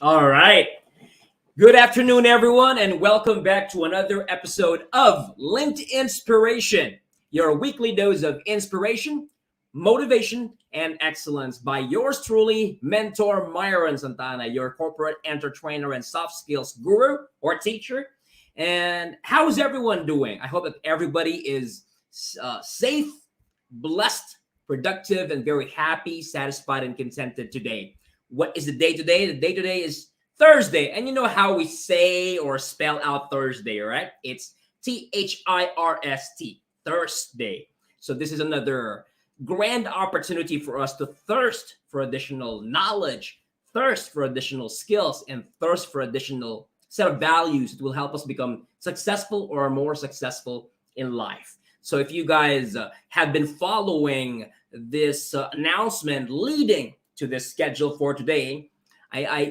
All right. Good afternoon, everyone, and welcome back to another episode of Linked Inspiration, your weekly dose of inspiration, motivation, and excellence by yours truly, mentor Myron Santana, your corporate enter trainer and soft skills guru or teacher. And how's everyone doing? I hope that everybody is safe, blessed, productive, and very happy, satisfied, and contented today. What is the day today? The day today is Thursday. And you know how we say or spell out Thursday, right? It's Thirst, Thursday. So this is another grand opportunity for us to thirst for additional knowledge, thirst for additional skills, and thirst for additional set of values that will help us become successful or more successful in life. So if you guys have been following this announcement leading to this schedule for today,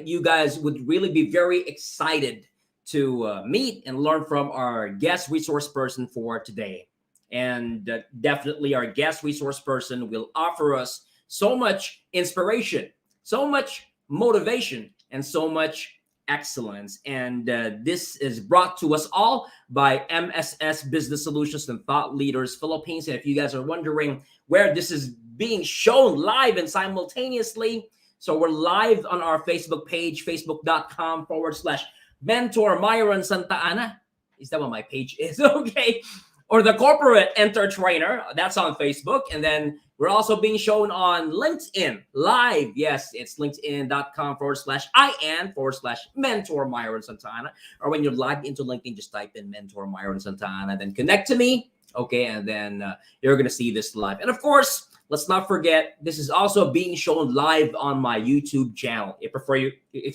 you guys would really be very excited to meet and learn from our guest resource person for today. And definitely our guest resource person will offer us so much inspiration, so much motivation, and so much excellence. And this is brought to us all by MSS Business Solutions and Thought Leaders Philippines. And if you guys are wondering where this is being shown live and simultaneously, so we're live on our Facebook page, facebook.com/mentor Myron Santa Ana. Is that what my page is? Okay. Or the corporate enter trainer. That's on Facebook. And then we're also being shown on LinkedIn live. Yes, it's linkedin.com/IN/mentor Myron Santana. Or when you're logged into LinkedIn, just type in mentor Myron Santana, then connect to me. Okay. And then you're going to see this live. And of course, let's not forget, this is also being shown live on my YouTube channel. If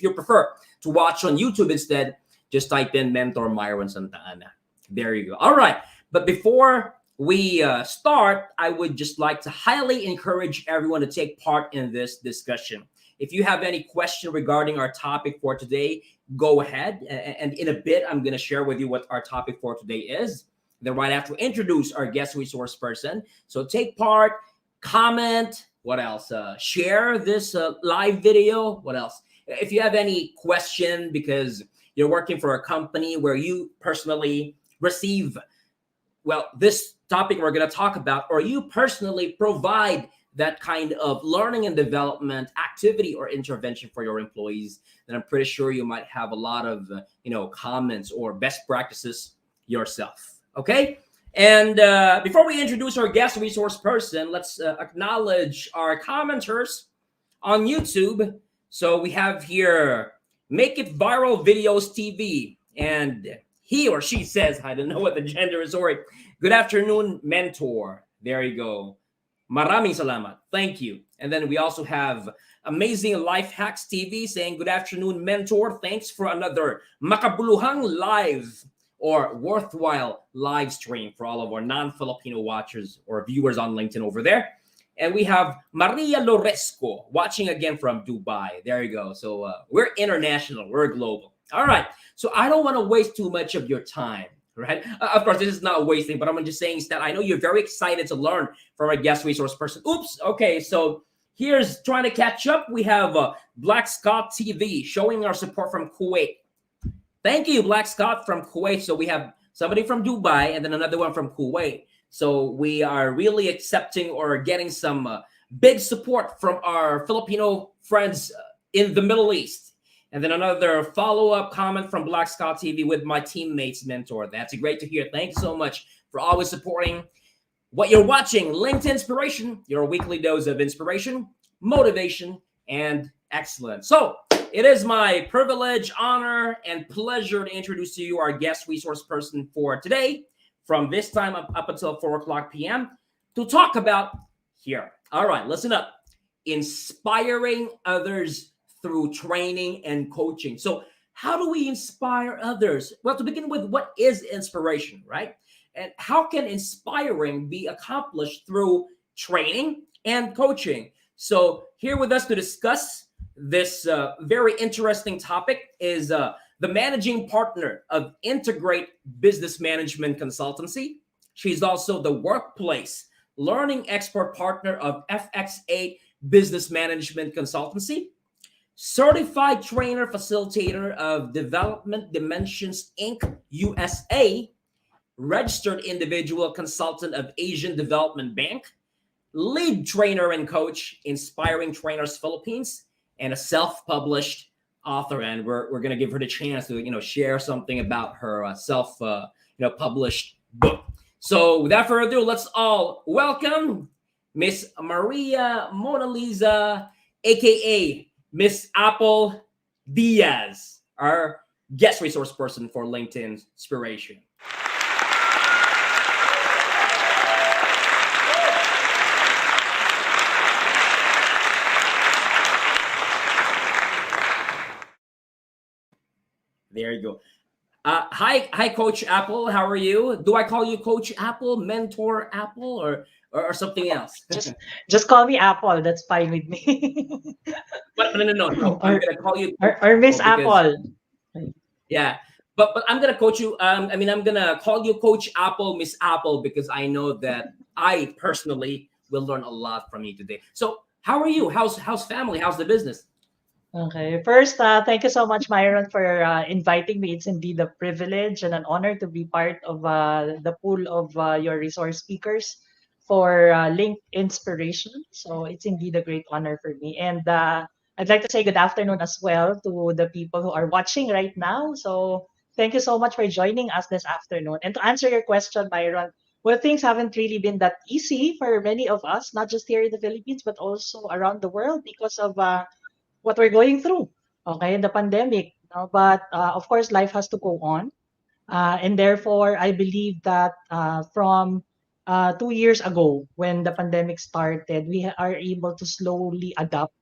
you prefer to watch on YouTube instead, just type in mentor Myron Santa Ana. There you go. All right. But before we start, I would just like to highly encourage everyone to take part in this discussion. If you have any question regarding our topic for today, go ahead. And in a bit, I'm going to share with you what our topic for today is. Then right after, introduce our guest resource person. So take part, comment, what else? Share this live video. What else? If you have any question because you're working for a company where you personally receive, well, this topic we're going to talk about, or you personally provide that kind of learning and development activity or intervention for your employees, then I'm pretty sure you might have a lot of, comments or best practices yourself. Okay. And before we introduce our guest resource person, let's acknowledge our commenters on YouTube. So we have here Make It Viral Videos TV, and he or she says, I don't know what the gender is, sorry. Good afternoon, mentor. There you go. Maraming salamat. Thank you. And then we also have Amazing Life Hacks TV saying, good afternoon, mentor. Thanks for another makabuluhang live or worthwhile live stream for all of our non-Filipino watchers or viewers on LinkedIn over there. And we have Maria Loresco watching again from Dubai. There you go. So we're international. We're global. All right. So I don't want to waste too much of your time, right? Of course, this is not wasting, but I'm just saying that I know you're very excited to learn from our guest resource person. Oops. Okay. So here's trying to catch up. We have Black Scott TV showing our support from Kuwait. Thank you, Black Scott from Kuwait. So we have somebody from Dubai and then another one from Kuwait. So we are really accepting or getting some big support from our Filipino friends in the Middle East. And then another follow-up comment from Black Scott TV with my teammates mentor. That's great to hear. Thanks so much for always supporting what you're watching. Linked Inspiration, your weekly dose of inspiration, motivation, and excellence. So it is my privilege, honor, and pleasure to introduce to you our guest resource person for today, from this time up until 4 o'clock p.m. to talk about here. All right, listen up. Inspiring others through training and coaching. So how do we inspire others? Well, to begin with, what is inspiration, right? And how can inspiring be accomplished through training and coaching? So here with us to discuss this very interesting topic is the managing partner of InteGreat Business Management Consultancy. She's also the workplace learning expert partner of FX8 Business Management Consultancy. certified trainer facilitator of Development Dimensions Inc. USA, registered individual consultant of Asian Development Bank, lead trainer and coach, Inspiring Trainers Philippines, and a self-published author. And we're gonna give her the chance to share something about her self published book. So without further ado, let's all welcome Miss Maria Mona Lisa, aka Miss Apple Diaz, our guest resource person for LinkedIn Inspiration. There you go. Hi, Coach Apple. How are you? Do I call you Coach Apple, Mentor Apple, or something else? Just just call me Apple. That's fine with me. But no. I'm or, gonna call you Coach or Miss Apple because Apple. yeah. But I'm gonna coach you. I mean, I'm gonna call you Coach Apple, Miss Apple, because I know that I personally will learn a lot from you today. So how are you? How's family? How's the business? Okay. First, thank you so much, Myron, for inviting me. It's indeed a privilege and an honor to be part of the pool of your resource speakers for Link Inspiration. So it's indeed a great honor for me. And I'd like to say good afternoon as well to the people who are watching right now. So thank you so much for joining us this afternoon. And to answer your question, Myron, well, things haven't really been that easy for many of us, not just here in the Philippines, but also around the world because of what we're going through, okay, the pandemic. But of course, life has to go on. And therefore, I believe that from 2 years ago, when the pandemic started, we are able to slowly adapt,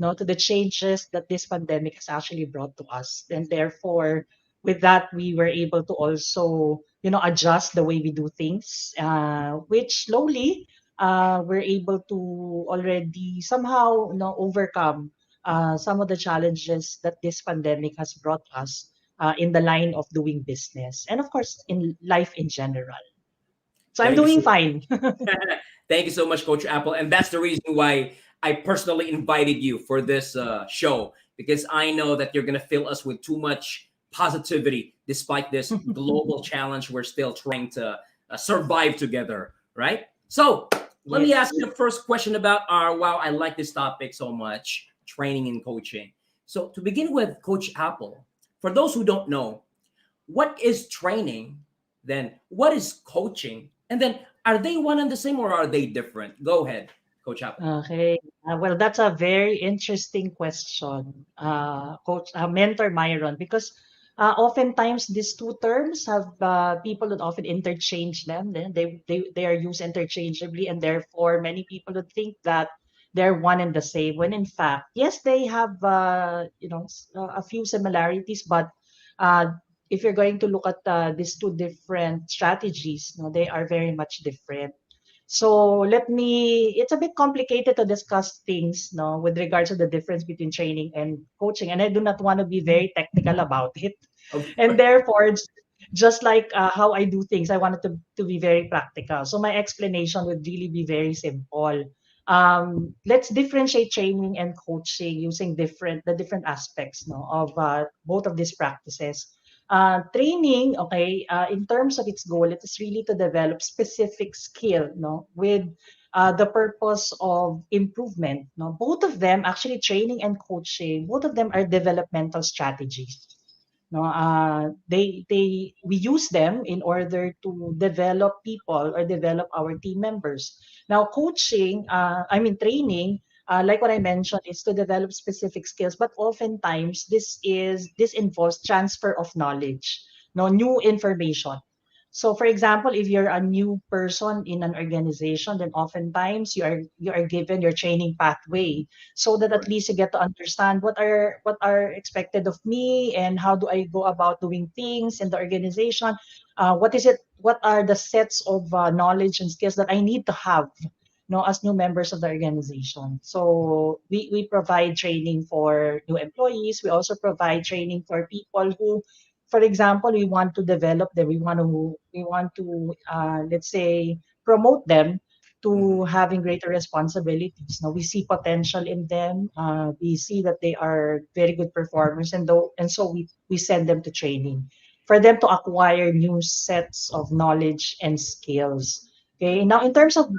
to the changes that this pandemic has actually brought to us. And therefore, with that, we were able to also, adjust the way we do things, which slowly we're able to already somehow, overcome some of the challenges that this pandemic has brought us in the line of doing business and, of course, in life in general. So I'm Thank you doing so fine. Thank you so much, Coach Apple. And that's the reason why I personally invited you for this show, because I know that you're going to fill us with too much positivity despite this global challenge we're still trying to survive together, right? So let me ask Yes. you the first question about our, wow, I like this topic so much, training and coaching. So to begin with, Coach Apple, for those who don't know, what is training? Then what is coaching? And then are they one and the same or are they different? Go ahead, Coach Apple. Okay. Well, that's a very interesting question, Coach Mentor Myron, because oftentimes these two terms have people would often interchange them. They are used interchangeably, and therefore many people would think that they're one and the same. When in fact, yes, they have a few similarities, but uh, if you're going to look at these two different strategies, they are very much different. So it's a bit complicated to discuss things, no, with regards to the difference between training and coaching. And I do not want to be very technical about it. Of And therefore, just like how I do things, I wanted to be very practical. So my explanation would really be very simple. Let's differentiate training and coaching using the different aspects, no, of both of these practices. Training, okay, in terms of its goal, it is really to develop specific skill, no, with the purpose of improvement. No, both of them, actually, training and coaching, both of them are developmental strategies. No, they we use them in order to develop people or develop our team members. Now, training, like what I mentioned, is to develop specific skills, but oftentimes this involves transfer of knowledge, no, new information. So, for example, if you're a new person in an organization, then oftentimes you are given your training pathway so that at course. least you get to understand what are expected of me and how do I go about doing things in the organization. What are the sets of knowledge and skills that I need to have, as new members of the organization. So we provide training for new employees. We also provide training for people who, for example, we want to develop them. We want to let's say promote them to having greater responsibilities. Now we see potential in them. We see that they are very good performers, and so we send them to training for them to acquire new sets of knowledge and skills. Okay. Now in terms of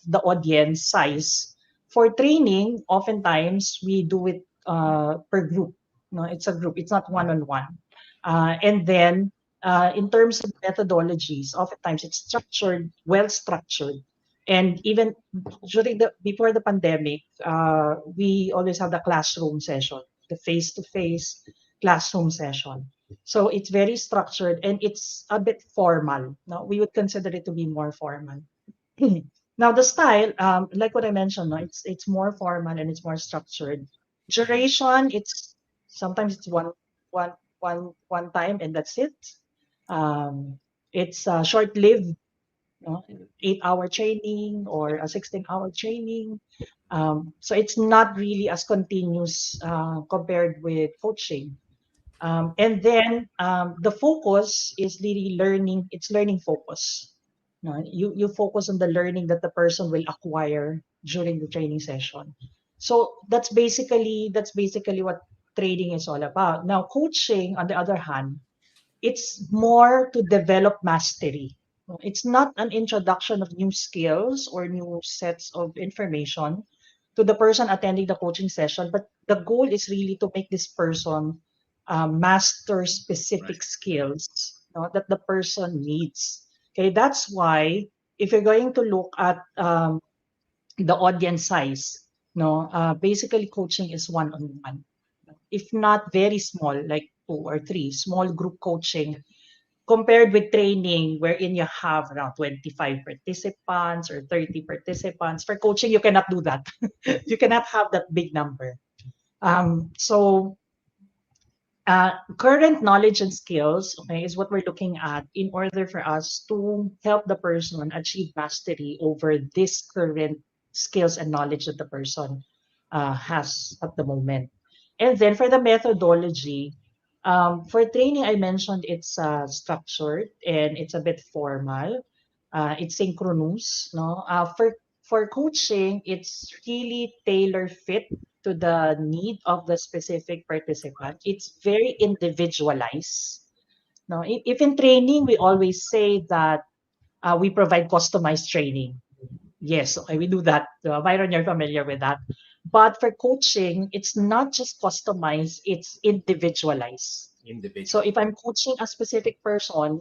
the audience size for training, oftentimes we do it per group. No, it's a group. It's not one on one. And then in terms of methodologies, oftentimes it's structured, well structured. And even during the before the pandemic, we always have the classroom session, the face-to-face classroom session. So it's very structured and it's a bit formal. No, we would consider it to be more formal. Now the style, like what I mentioned, no, it's more formal and it's more structured. Duration, it's sometimes it's one time and that's it. Um, it's short-lived, no? 8-hour training or a 16-hour training. So it's not really as continuous compared with coaching. And then the focus is really learning. It's learning focus. No, you focus on the learning that the person will acquire during the training session. So that's basically what training is all about. Now, coaching, on the other hand, it's more to develop mastery. It's not an introduction of new skills or new sets of information to the person attending the coaching session, but the goal is really to make this person master Right. specific skills, that the person needs. Okay, that's why if you're going to look at the audience size, basically coaching is one-on-one. If not very small, like two or three, small group coaching compared with training wherein you have around 25 participants or 30 participants. For coaching, you cannot do that. You cannot have that big number. So current knowledge and skills, okay, is what we're looking at in order for us to help the person achieve mastery over this current skills and knowledge that the person has at the moment. And then for the methodology, for training, I mentioned it's structured and it's a bit formal. It's synchronous. No, for coaching, it's really tailor fit to the need of the specific participant. It's very individualized. No, if in training we always say that we provide customized training. Yes, okay, we do that. Byron, you're familiar with that. But for coaching, it's not just customized; it's individualized. So Individual. if I'm coaching a specific person,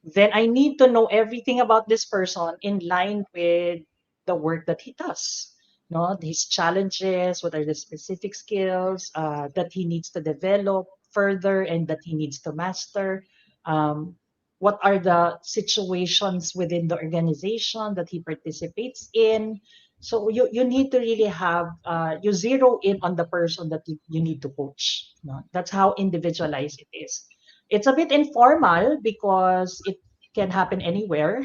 then I need to know everything about this person in line with the work that he does. No, his challenges, what are the specific skills that he needs to develop further and that he needs to master. Um, what are the situations within the organization that he participates in? So you need to really have you zero in on the person that you need to coach. No? That's how individualized it is. It's a bit informal because it can happen anywhere,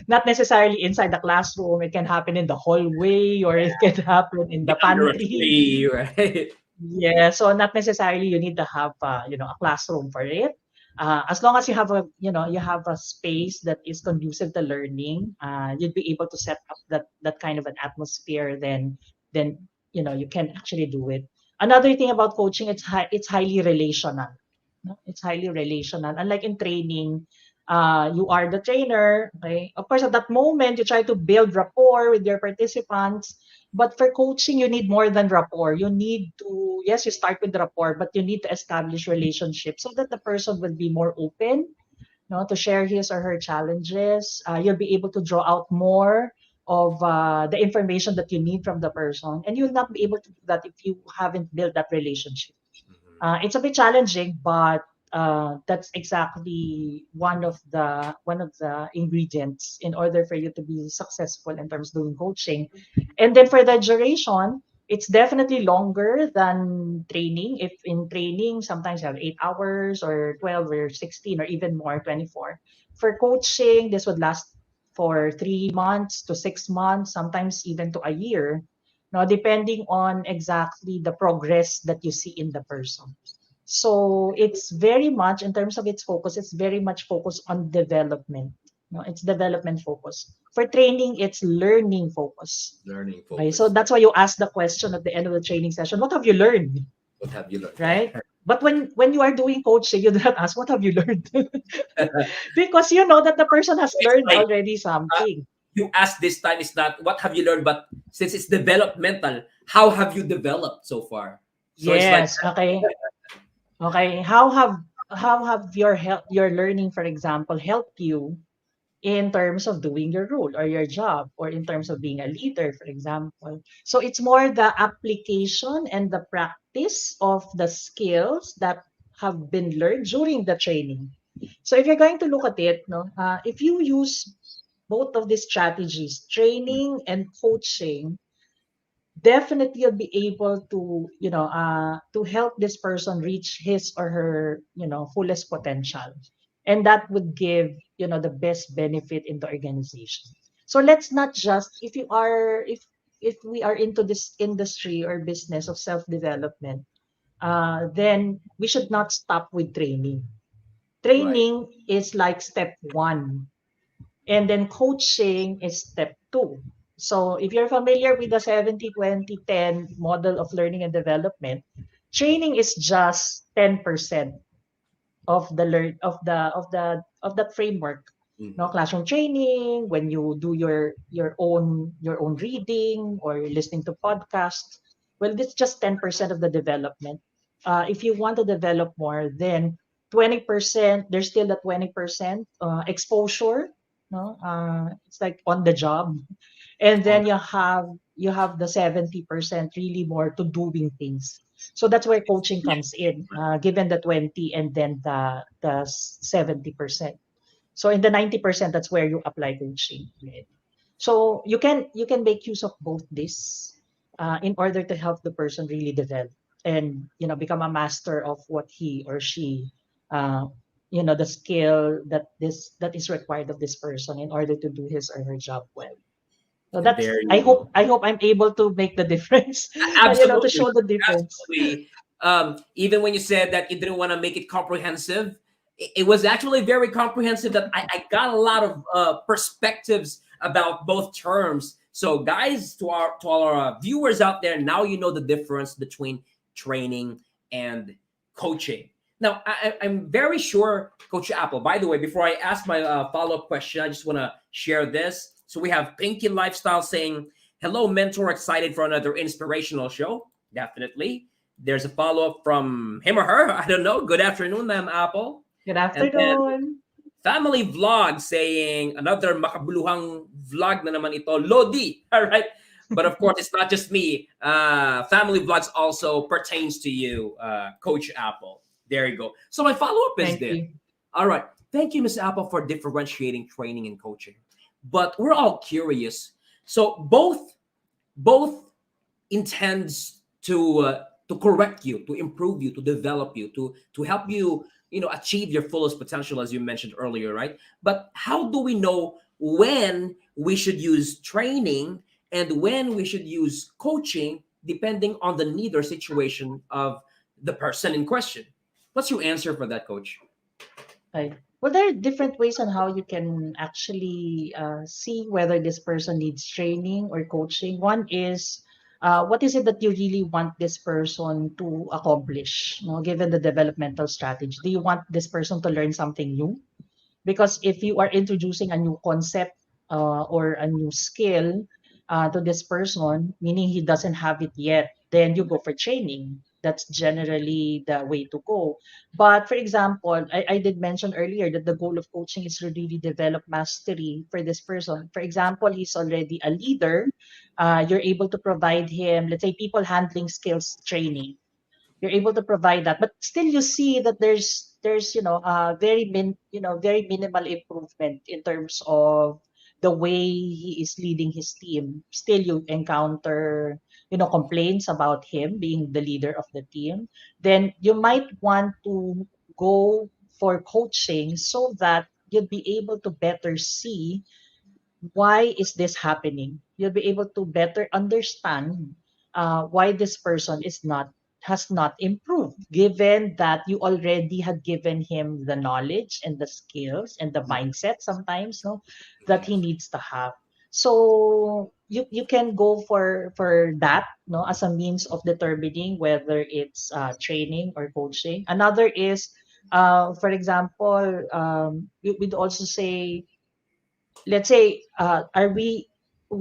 not necessarily inside the classroom. It can happen in the hallway or it can happen in Yeah, the under a pantry. tree, right? Yeah, so not necessarily you need to have a classroom for it. As long as you have a space that is conducive to learning, you'd be able to set up that kind of an atmosphere. Then you can actually do it. Another thing about coaching, it's highly relational. No? It's highly relational. Unlike in training, you are the trainer. Okay, of course, at that moment you try to build rapport with your participants. But for coaching, you need more than rapport. You need to, yes, you start with rapport, but you need to establish relationships so that the person will be more open, to share his or her challenges. You'll be able to draw out more of the information that you need from the person, and you'll not be able to do that if you haven't built that relationship. Mhm. It's a bit challenging, but that's exactly one of the ingredients in order for you to be successful in terms of doing coaching. And then for the duration, it's definitely longer than training. If in training, sometimes you have 8 hours or 12 or 16 or even more, 24. For coaching, this would last for 3 months to 6 months, sometimes even to a year. Now, depending on exactly the progress that you see in the person. So it's very much, in terms of its focus, it's very much focused on development. No, it's development focus. For training, it's learning focus. Learning Okay, so focus. that's why you ask the question at the end of the training session, what have you learned? What have you learned? Right? But when you are doing coaching, you do not ask, what have you learned? Because you know that the person has It's learned like already uh, something. you ask this time is not what have you learned, but since it's developmental, how have you developed so far? So it's like Yes, okay. Okay, how have your learning, for example, helped you in terms of doing your role or your job, or in terms of being a leader, for example. So it's more the application and the practice of the skills that have been learned during the training. So if you're going to look at it, no, if you use both of these strategies, training and coaching, definitely you'll be able to, to help this person reach his or her, fullest potential. And that would give, the best benefit in the organization. So let's not just, if we are into this industry or business of self-development, then we should not stop with training. right. Training is like step one, and then coaching is step two. So if you're familiar with the 70-20-10 model of learning and development, training is just 10% of the learn of that framework. No, Mhm. classroom training, when you do your own reading or listening to podcasts, well, this is just 10% of the development. If you want to develop more, then 20%, there's still the 20% exposure. No, it's like on the job, and On then you have the 70% really more to doing things. So that's where coaching yeah, comes in, given the 20 and then the 70%. So in the 90%, that's where you apply coaching. Right? So you can make use of both this, in order to help the person really develop and, become a master of what he or she, uh, the skill that is required of this person in order to do his or her job well. So that's, there I you go. hope I hope I'm able to make the difference, to Absolutely, show the difference. absolutely. Even when you said that you didn't want to make it comprehensive, it was actually very comprehensive. That I got a lot of perspectives about both terms. So, guys, to all our viewers out there, now you know the difference between training and coaching. Now, I'm very sure, Coach Apple. By the way, before I ask my follow up question, I just want to share this. So we have Pinky Lifestyle saying, hello, mentor. Excited for another inspirational show. Definitely. There's a follow up from him or her. I don't know. Good afternoon, ma'am Apple. Good And then afternoon. family vlog saying another makabuluhang vlog na naman ito. Lodi. All right. But of course, it's not just me. Family vlogs also pertains to you, Coach Apple. There you go. So my follow up is Thank this. you. All right. Thank you, Miss Apple, for differentiating training and coaching. But we're all curious. So both intends to correct you, to improve you, to develop you, to help you, achieve your fullest potential, as you mentioned earlier, right? But how do we know when we should use training and when we should use coaching, depending on the need or situation of the person in question? What's your answer for that, Coach? Right. Well, there are different ways on how you can actually see whether this person needs training or coaching. One is, what is it that you really want this person to accomplish, given the developmental strategy? Do you want this person to learn something new? Because if you are introducing a new concept, or a new skill, to this person, meaning he doesn't have it yet, then you go for training. That's generally the way to go. But for example, I did mention earlier that the goal of coaching is to really develop mastery for this person. For example, he's already a leader. You're able to provide him, let's say, people handling skills training. You're able to provide that, but still you see that there's very minimal improvement in terms of the way he is leading his team. Still you encounter, complaints about him being the leader of the team. Then you might want to go for coaching so that you'll be able to better see why is this happening. You'll be able to better understand, why this person is not has not improved, given that you already had given him the knowledge and the skills and the mindset sometimes, no, that he Yes. needs to have. So you can go for that, no, as a means of determining whether it's training or coaching. Another is, for example, we'd also say, let's say, are we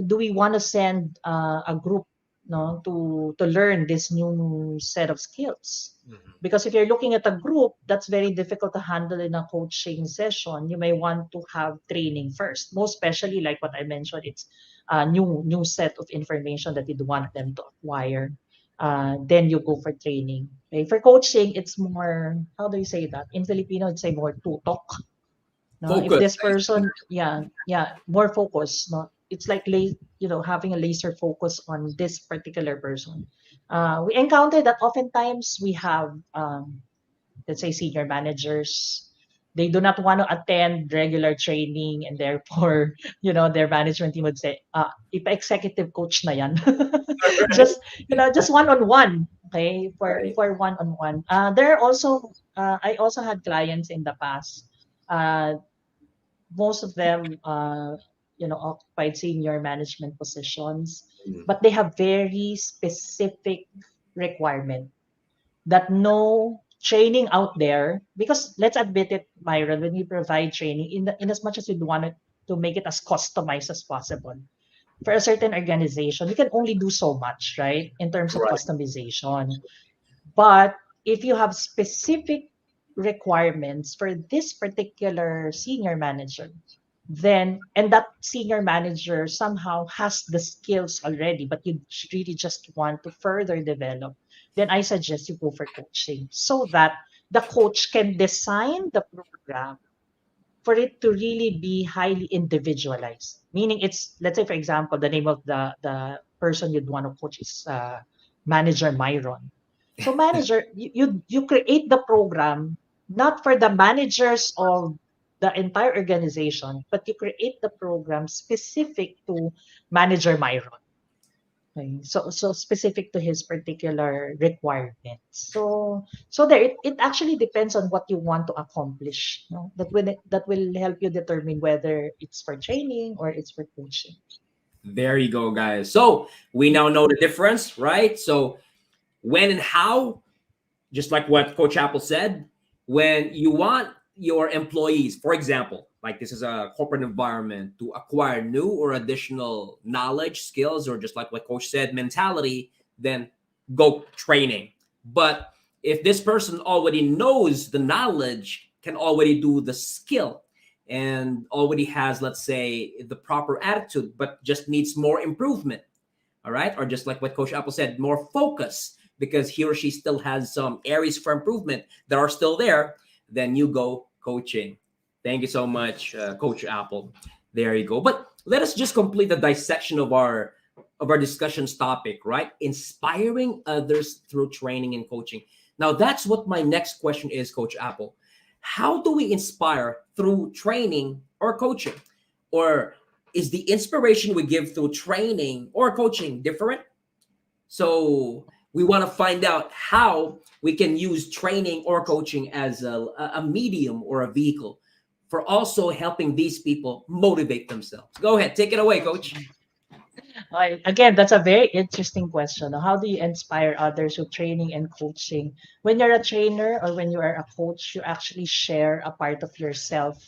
do we want to send a group, no, to learn this new set of skills? Mhm. Because if you're looking at a group, that's very difficult to handle in a coaching session. You may want to have training first, most especially like what I mentioned, it's a new set of information that you'd want them to acquire. Then you go for training. Okay? For coaching, it's more, how do you say that in Filipino? It's say more tutok. No, if Focus. this person, yeah, more focus. No, it's like having a laser focus on this particular person. We encounter that oftentimes we have, let's say, senior managers. They do not want to attend regular training, and therefore, their management team would say, "Ipa executive coach na yan." just just one on one. Okay, for Right. one on one. There are also, I also had clients in the past. Most of them occupied senior management positions, Mm. but they have very specific requirement that no training out there, because let's admit it, Myron, when we provide training, in as much as we want it to make it as customized as possible for a certain organization, we can only do so much, right, in terms of Right. customization. But if you have specific requirements for this particular senior manager, then, and that senior manager somehow has the skills already, but you really just want to further develop, then I suggest you go for coaching so that the coach can design the program for it to really be highly individualized. Meaning, it's, let's say, for example, the name of the person you'd want to coach is Manager Myron. So manager, you create the program not for the managers of the entire organization, but you create the program specific to Manager Myron. Okay. So specific to his particular requirements. So there, it actually depends on what you want to accomplish. No? That will help you determine whether it's for training or it's for coaching. There you go, guys. So we now know the difference, right? So when and how, just like what Coach Apple said, when you want your employees, for example, like this is a corporate environment, to acquire new or additional knowledge, skills, or just like what Coach said, mentality, then go training. But if this person already knows the knowledge, can already do the skill, and already has, let's say, the proper attitude, but just needs more improvement, all right? Or just like what Coach Apple said, more focus because he or she still has some areas for improvement that are still there, then you go coaching. Thank you so much, Coach Apple. There you go. But let us just complete the dissection of our discussions topic, right? Inspiring others through training and coaching. Now that's what my next question is, Coach Apple. How do we inspire through training or coaching? Or is the inspiration we give through training or coaching different? So we want to find out how we can use training or coaching as a medium or a vehicle for also helping these people motivate themselves. Go ahead, take it away, Coach. Again, that's a very interesting question. How do you inspire others with training and coaching? When you're a trainer or when you are a coach, you actually share a part of yourself,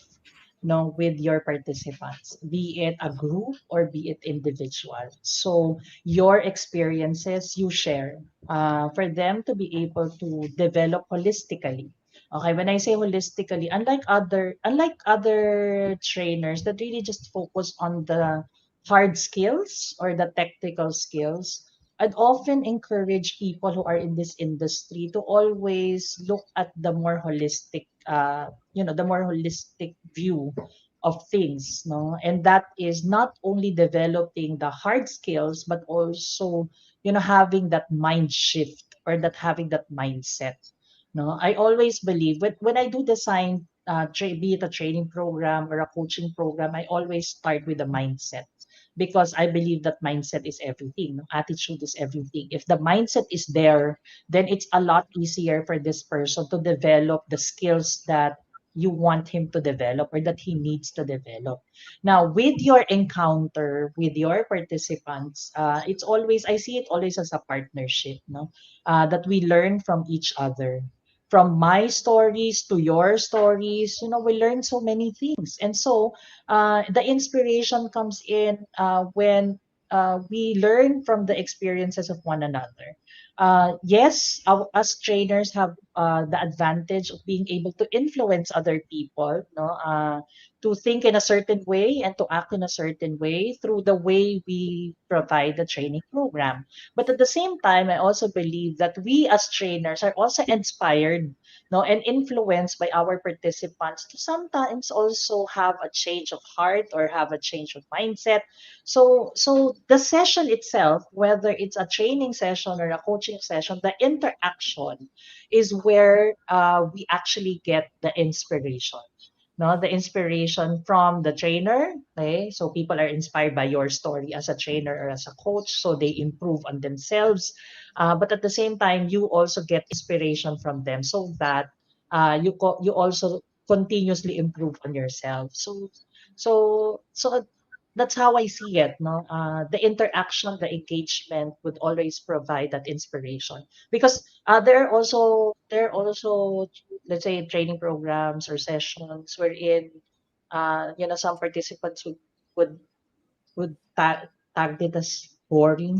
with your participants, be it a group or be it individual. So your experiences you share for them to be able to develop holistically. Okay, when I say holistically, unlike other trainers that really just focus on the hard skills or the technical skills, I'd often encourage people who are in this industry to always look at the more holistic view of things, no? And that is not only developing the hard skills, but also, having that mind shift or that having that mindset. No, I always believe when I do design, be it a training program or a coaching program, I always start with the mindset because I believe that mindset is everything. No? Attitude is everything. If the mindset is there, then it's a lot easier for this person to develop the skills that you want him to develop or that he needs to develop. Now, with your encounter with your participants, it's always, I see it always as a partnership, no? That we learn from each other. From my stories to your stories, we learn so many things. And so the inspiration comes in when we learn from the experiences of one another. Yes, us trainers have the advantage of being able to influence other people, no, to think in a certain way and to act in a certain way through the way we provide the training program. But at the same time, I also believe that we as trainers are also inspired, no, and influenced by our participants to sometimes also have a change of heart or have a change of mindset. So the session itself, whether it's a training session or a coaching session, the interaction is where we actually get the inspiration. No, the inspiration from the trainer. Okay, so people are inspired by your story as a trainer or as a coach, so they improve on themselves. But at the same time, you also get inspiration from them, so that you also continuously improve on yourself. So that's how I see it. No, the interaction, the engagement would always provide that inspiration, because there are also, let's say, training programs or sessions wherein some participants would tag it as boring.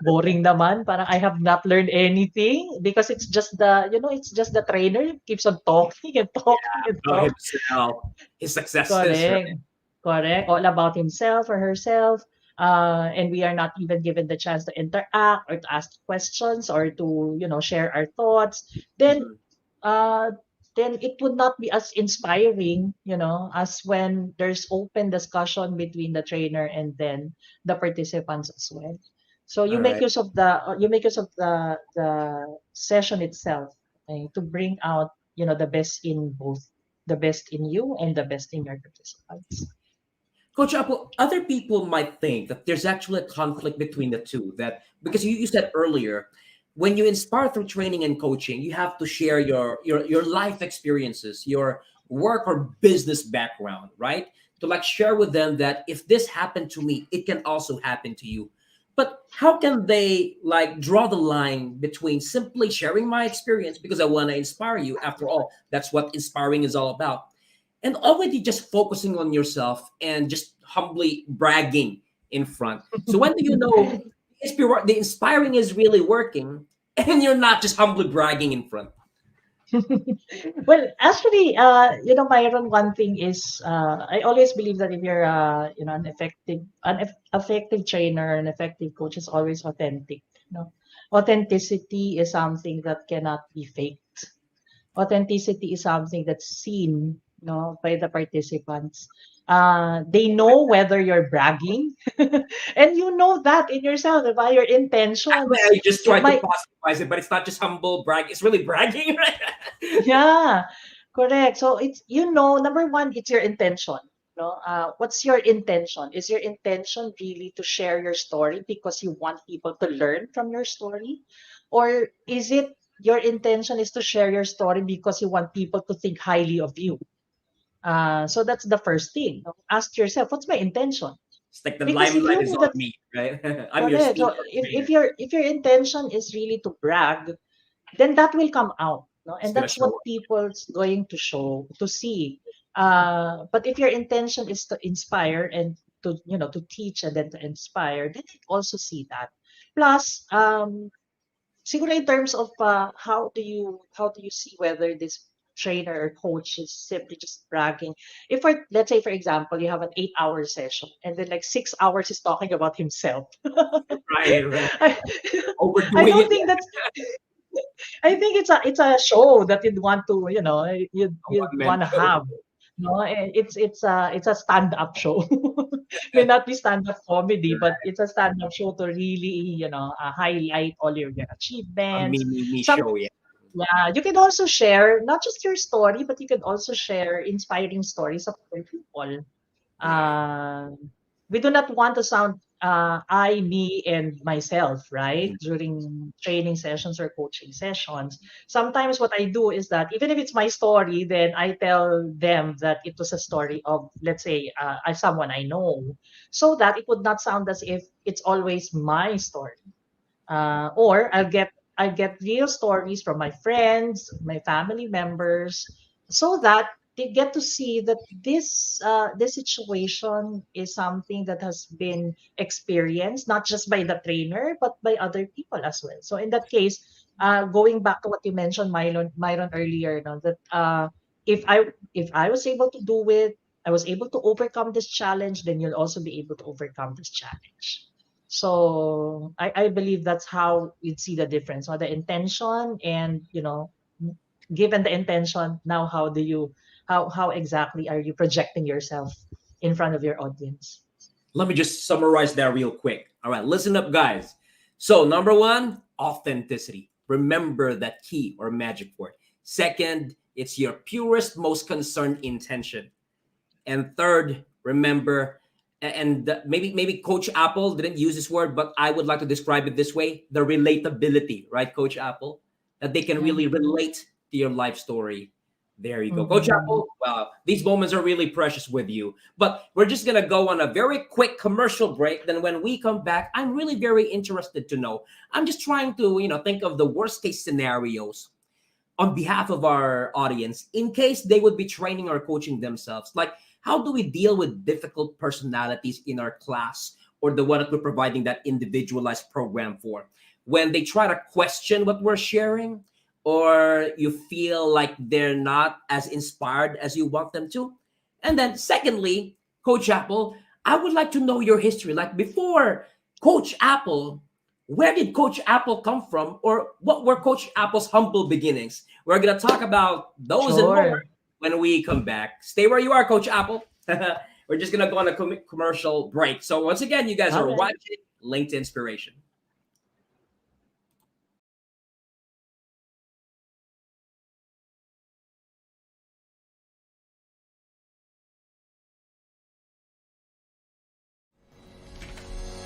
Boring naman, parang I have not learned anything because it's just the trainer keeps on talking and talking and About talking. himself, his successes, right? Correct. Correct. All about himself or herself. And we are not even given the chance to interact or to ask questions or to, share our thoughts. Then, Mhm. uh, then it would not be as inspiring, as when there's open discussion between the trainer and then the participants as well. So you All make right. use of the session itself, okay, to bring out the best in both, the best in you and the best in your participants. Coach Apo, other people might think that there's actually a conflict between the two. That because you said earlier, when you inspire through training and coaching, you have to share your life experiences, your work or business background, right? To like share with them that if this happened to me, it can also happen to you. But how can they like draw the line between simply sharing my experience because I want to inspire you? After all, that's what inspiring is all about, and already just focusing on yourself and just humbly bragging in front. So when do you know the inspiring is really working and you're not just humbly bragging in front? Well, actually, Myron, one thing is, I always believe that if you're, an effective trainer, an effective coach is always authentic. Authenticity is something that cannot be faked. Authenticity is something that's seen, by the participants. They know whether you're bragging, and you know that in yourself by your Actually, intentions. I just It tried to might, positivize it, but it's not just humble brag. It's really bragging, right? yeah, correct. So it's, number one, it's your intention. What's your intention? Is your intention really to share your story because you want people to learn from your story, or is it your intention is to share your story because you want people to think highly of you? So that's the first thing. Ask yourself, what's my intention? It's like the Because if limelight you is know on that, me, right? I'm your correct. So speaker if trainer. your intention is really to brag, then that will come out, no? It's And gonna that's show what up. people's going to show, to see. But if your intention is to inspire and to teach and then to inspire, then they also see that. Plus, siguro in terms of how do you see whether this trainer or coach is simply just bragging. If, let's say, for example, you have an 8-hour session and then like 6 hours is talking about himself. Right, right. I, I Overdoing don't it. think that's I think it's a show that you'd want to, you'd One man want to show. have. No, it's a stand-up show. May not be stand-up comedy, but it's a stand-up show to really, highlight all your A achievements. me Some show, yeah. Yeah, you can also share not just your story, but you can also share inspiring stories of other people. Right. Uh, we do not want to sound I, me, and myself, right? During training sessions or coaching sessions. Sometimes what I do is that even if it's my story, then I tell them that it was a story of, let's say, someone I know, so that it would not sound as if it's always my story. Or I'll get real stories from my friends, my family members, so that they get to see that this situation is something that has been experienced not just by the trainer but by other people as well. So in that case, going back to what you mentioned, Myron earlier, no, that if I was able to do it, I was able to overcome this challenge, then you'll also be able to overcome this challenge. So I believe that's how you'd see the difference. So the intention and, given the intention, now how exactly are you projecting yourself in front of your audience? Let me just summarize that real quick. All right, listen up, guys. So, number one, authenticity. Remember that key or magic word. Second, it's your purest, most concerned intention. And third, remember, and maybe Coach Apple didn't use this word, but I would like to describe it this way: the relatability, right, Coach Apple? That they can really Mm-hmm. relate to your life story. There you go, Coach Mm-hmm. Apple. Wow, these moments are really precious with you. But we're just gonna go on a very quick commercial break. Then when we come back, I'm really very interested to know. I'm just trying to, think of the worst case scenarios on behalf of our audience in case they would be training or coaching themselves. Like, how do we deal with difficult personalities in our class or the one that we're providing that individualized program for, when they try to question what we're sharing, or you feel like they're not as inspired as you want them to? And then secondly, Coach Apple, I would like to know your history. Like, before Coach Apple, where did Coach Apple come from, or what were Coach Apple's humble beginnings? We're going to talk about those and more Sure. when we come back. Stay where you are, Coach Apple. We're just going to go on a commercial break. So, once again, you guys All are right. watching Linked Inspiration.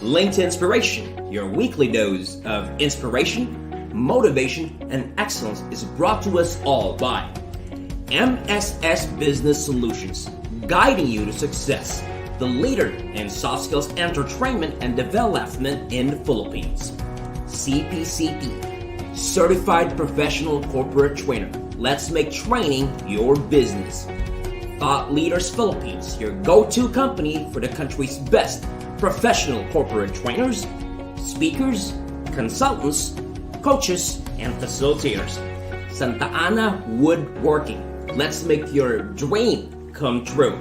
Linked Inspiration, your weekly dose of inspiration, motivation, and excellence, is brought to us all by MSS Business Solutions, guiding you to success, the leader in soft skills entertainment and development in the Philippines. CPCP, Certified Professional Corporate Trainer. Let's make training your business. Thought Leaders Philippines, your go-to company for the country's best professional corporate trainers, speakers, consultants, coaches, and facilitators. Santa Ana Woodworking, let's make your dream come true.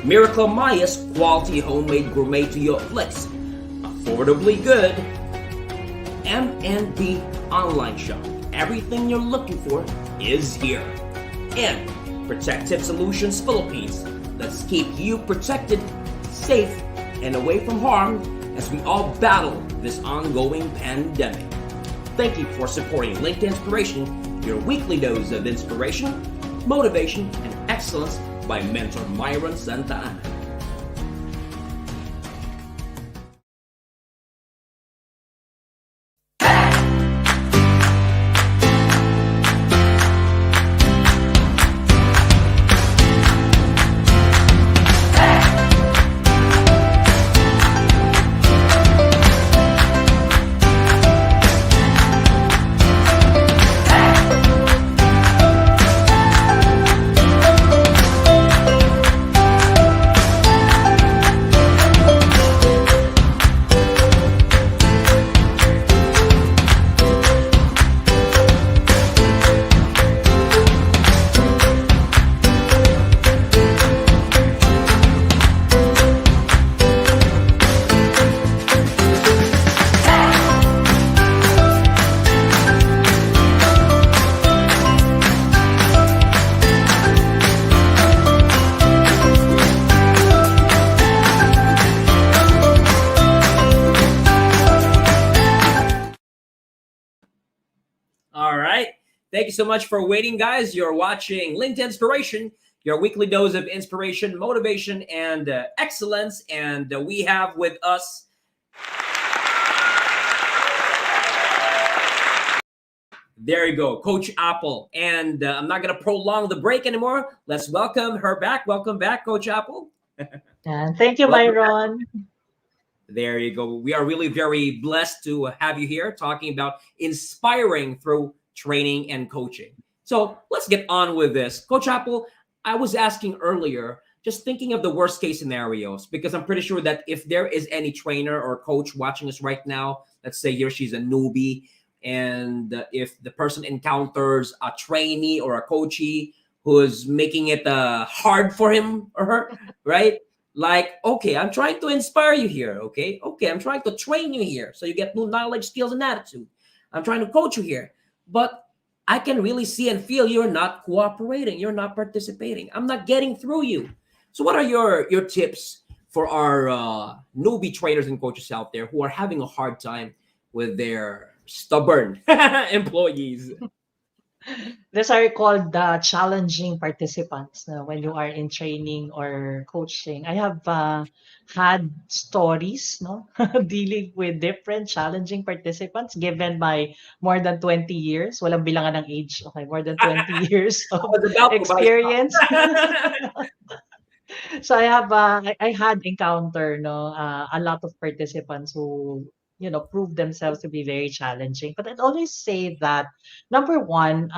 Miracle Maya's quality homemade gourmet to your place, affordably good. MNB Online Shop, everything you're looking for is here. And Protective Solutions Philippines, let's keep you protected, safe, and away from harm as we all battle this ongoing pandemic. Thank you for supporting Linked Inspiration, your weekly dose of inspiration, motivation, and excellence by mentor Myron Santa Ana. All right. Thank you so much for waiting, guys. You're watching Linked Inspiration, your weekly dose of inspiration, motivation, and excellence. And we have with us, there you go, Coach Apple. And I'm not going to prolong the break anymore. Let's welcome her back. Welcome back, Coach Apple. And thank you, Welcome. Myron. There you go. We are really very blessed to have you here talking about inspiring through training and coaching. So let's get on with this. Coach Apple, I was asking earlier, just thinking of the worst case scenarios, because I'm pretty sure that if there is any trainer or coach watching us right now, let's say he or she's a newbie, and if the person encounters a trainee or a coachee who's making it hard for him or her, right? Like, okay, I'm trying to inspire you here. Okay, I'm trying to train you here so you get new knowledge, skills, and attitude. I'm trying to coach you here, but I can really see and feel you're not cooperating, you're not participating, I'm not getting through you. So what are your tips for our newbie trainers and coaches out there who are having a hard time with their stubborn employees? These are called challenging participants when you are in training or coaching. I have had stories dealing with different challenging participants given my more than 20 years. Walang bilangan ng age. Okay, more than 20 years I of was about to buy experience. stuff. So I had encounter a lot of participants who prove themselves to be very challenging. But I'd always say that number one,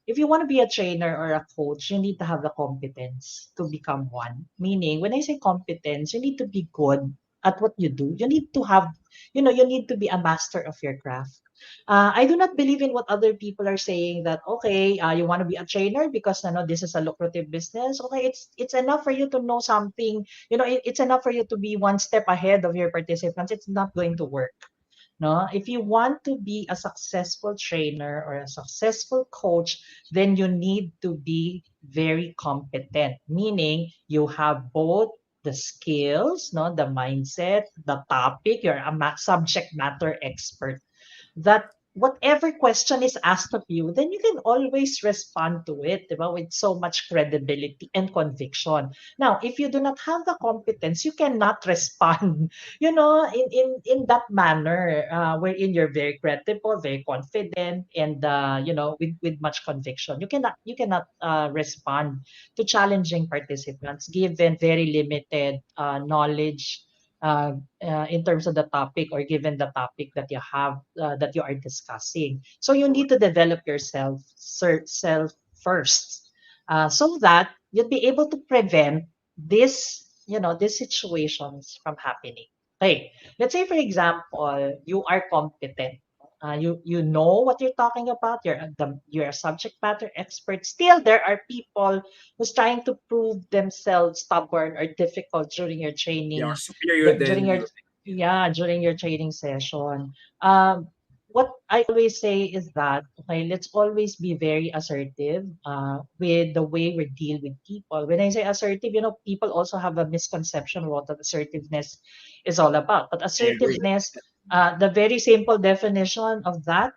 if you want to be a trainer or a coach, you need to have the competence to become one. Meaning, when I say competence, you need to be good at what you do. You need to have, you need to be a master of your craft. I do not believe in what other people are saying that okay, you want to be a trainer because this is a lucrative business. Okay, it's enough for you to know something. It's enough for you to be one step ahead of your participants. It's not going to work. No, if you want to be a successful trainer or a successful coach, then you need to be very competent. Meaning you have both the skills, no, the mindset, the topic. You're a subject matter expert that whatever question is asked of you, then you can always respond to it, diba, with so much credibility and conviction. Now, if you do not have the competence, you cannot respond, in that manner, wherein you're very credible, very confident, and with much conviction. You cannot respond to challenging participants given very limited knowledge uh, in terms of the topic or given the topic that you have that you are discussing. So you need to develop yourself self first, so that you'll be able to prevent these situations from happening. Okay, let's say for example you are competent. You know what you're talking about. You're a subject matter expert. Still, there are people who's trying to prove themselves stubborn or difficult during your They are training, superior during than your you. during your training session. What I always say is that okay, let's always be very assertive with the way we deal with people. When I say assertive, people also have a misconception of what assertiveness is all about. But I agree. assertiveness, the very simple definition of that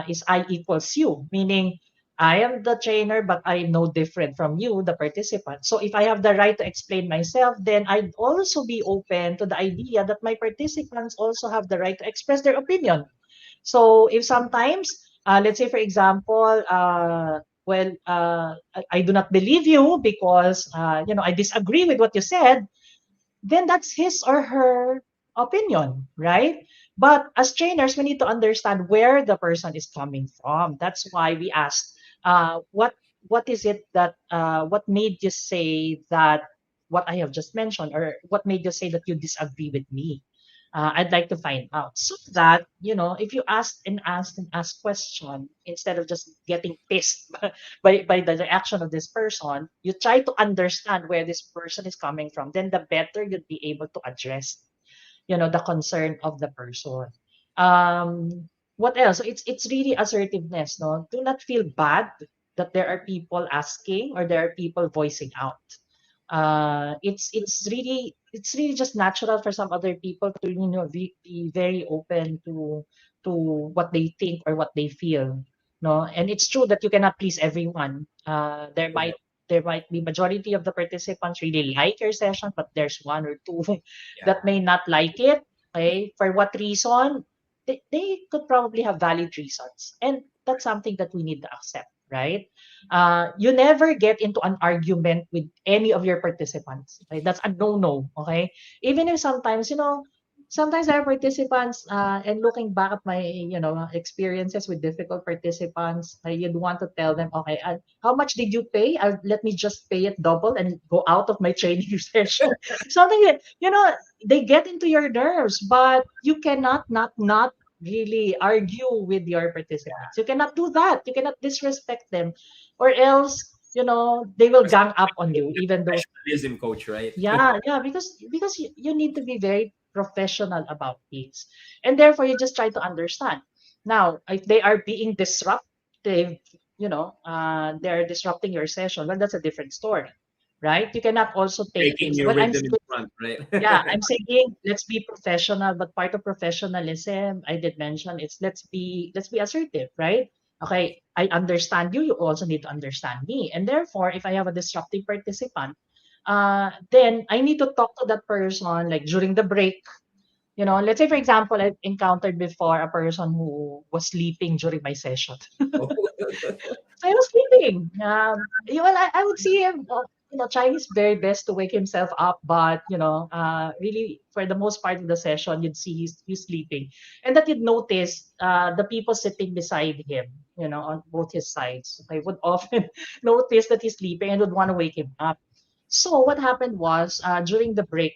is I equals you, meaning I am the trainer, but I'm no different from you, the participant. So if I have the right to explain myself, then I'd also be open to the idea that my participants also have the right to express their opinion. So if sometimes, let's say for example, I do not believe you because I disagree with what you said, then that's his or her opinion, right? But as trainers, we need to understand where the person is coming from. That's why we asked, what is it that what made you say that what I have just mentioned, or what made you say that you disagree with me? I'd like to find out so that if you ask question instead of just getting pissed by the reaction of this person, you try to understand where this person is coming from. Then the better you'd be able to address the concern of the person. What else? So it's really assertiveness. No, do not feel bad that there are people asking or there are people voicing out. It's really just natural for some other people to be very open to what they think or what they feel. No, and it's true that you cannot please everyone. There might Right. there might be majority of the participants really like your session, but there's one or two that Yeah. may not like it. Okay, for what reason? They could probably have valid reasons, and that's something that we need to accept, right? You never get into an argument with any of your participants. Right? That's a no-no. Okay, even if sometimes sometimes our participants, and looking back at my experiences with difficult participants, you'd want to tell them, okay, how much did you pay? Let me just pay it double and go out of my training session. Something that they get into your nerves, but you cannot not really argue with your participants. You cannot do that. You cannot disrespect them, or else they will gang up on you, even though. Professionalism, coach, right? Yeah, yeah, because you need to be very professional about things, and therefore you just try to understand. Now, if they are being disruptive, they're disrupting your session. Well, that's a different story, right? You cannot also take Breaking things. your Well, rhythm in front, right? yeah, I'm saying let's be professional, but part of professionalism, I did mention, it's let's be assertive, right? Okay, I understand you. You also need to understand me, and therefore, if I have a disruptive participant, then I need to talk to that person like during the break. Let's say for example, I've encountered before a person who was sleeping during my session. I was sleeping. Well, I would see him, trying his very best to wake himself up, but really for the most part of the session, you'd see he's sleeping, and that you'd notice the people sitting beside him, on both his sides. I would often notice that he's sleeping and would want to wake him up. So what happened was during the break.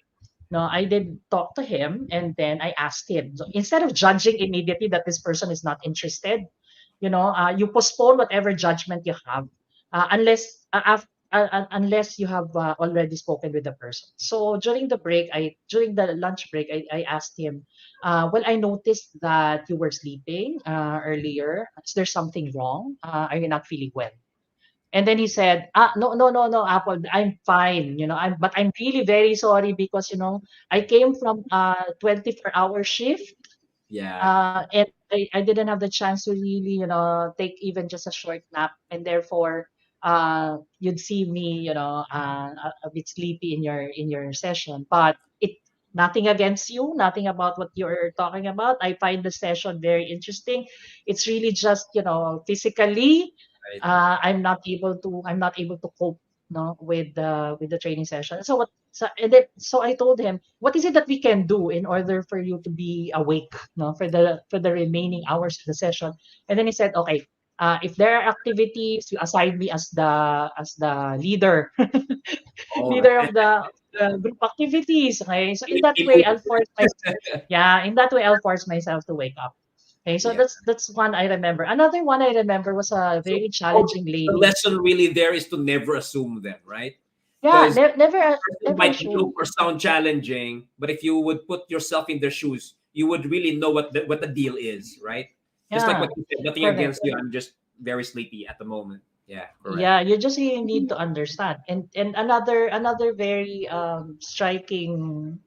No, I did talk to him and then I asked him. So instead of judging immediately that this person is not interested, you postpone whatever judgment you have, unless you have already spoken with the person. So during the lunch break, I asked him, well, I noticed that you were sleeping earlier. Is there something wrong? Are you not feeling well? And then he said, no, no, no, no, Apple, I'm fine. But I'm really very sorry because, I came from a 24-hour shift, Yeah. and I didn't have the chance to really, take even just a short nap, and therefore, you'd see me, a bit sleepy in your session. But it nothing against you, nothing about what you're talking about. I find the session very interesting. It's really just, physically, Right. I'm not able to cope, no, with the training session. So I told him, what is it that we can do in order for you to be awake, no, for the remaining hours of the session? And then he said, okay, if there are activities, you assign me as the leader, All leader right. of the group activities. Okay, so in Keep that me way, moving. in that way, I'll force myself to wake up. Okay, so Yeah. that's one I remember. Another one I remember was a So, very coach, challenging the lady. lesson really there is to never assume them, right? Yeah, Because never person never might look assume. or sound challenging, but if you would put yourself in their shoes, you would really know what the deal is, right? Just like Yeah, what you said, nothing correct. against you. I'm just very sleepy at the moment. Yeah, correct. Yeah, you just really need to understand. And another very striking,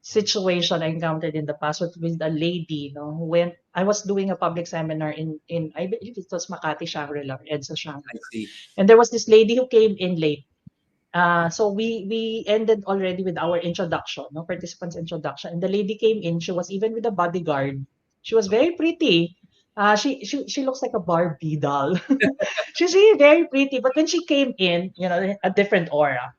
situation I encountered in the past was with a lady, when I was doing a public seminar in I believe it was Makati Shangri-La, or EDSA I Shangri-La. see. And there was this lady who came in late. So we ended already with our introduction, no, participants introduction. And the lady came in. She was even with a bodyguard. She was very pretty. She looks like a Barbie doll. She's really very pretty. But when she came in, a different aura.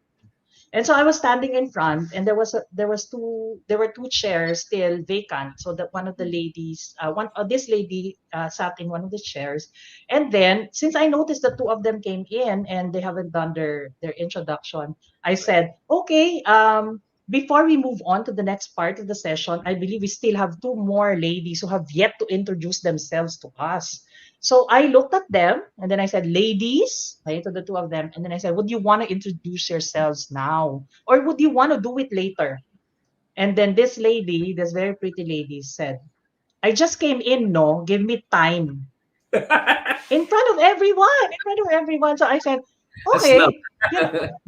And so I was standing in front, and there were two chairs still vacant. So that one of the ladies, this lady sat in one of the chairs, and then since I noticed that two of them came in and they haven't done their introduction, I Right. said, okay, before we move on to the next part of the session, I believe we still have two more ladies who have yet to introduce themselves to us. So I looked at them and then I said, ladies, right, to the two of them. And then I said, would you want to introduce yourselves now? Or would you want to do it later? And then this lady, this very pretty lady said, I just came in, no, give me time. In front of everyone, in front of everyone. So I said, Snub. okay,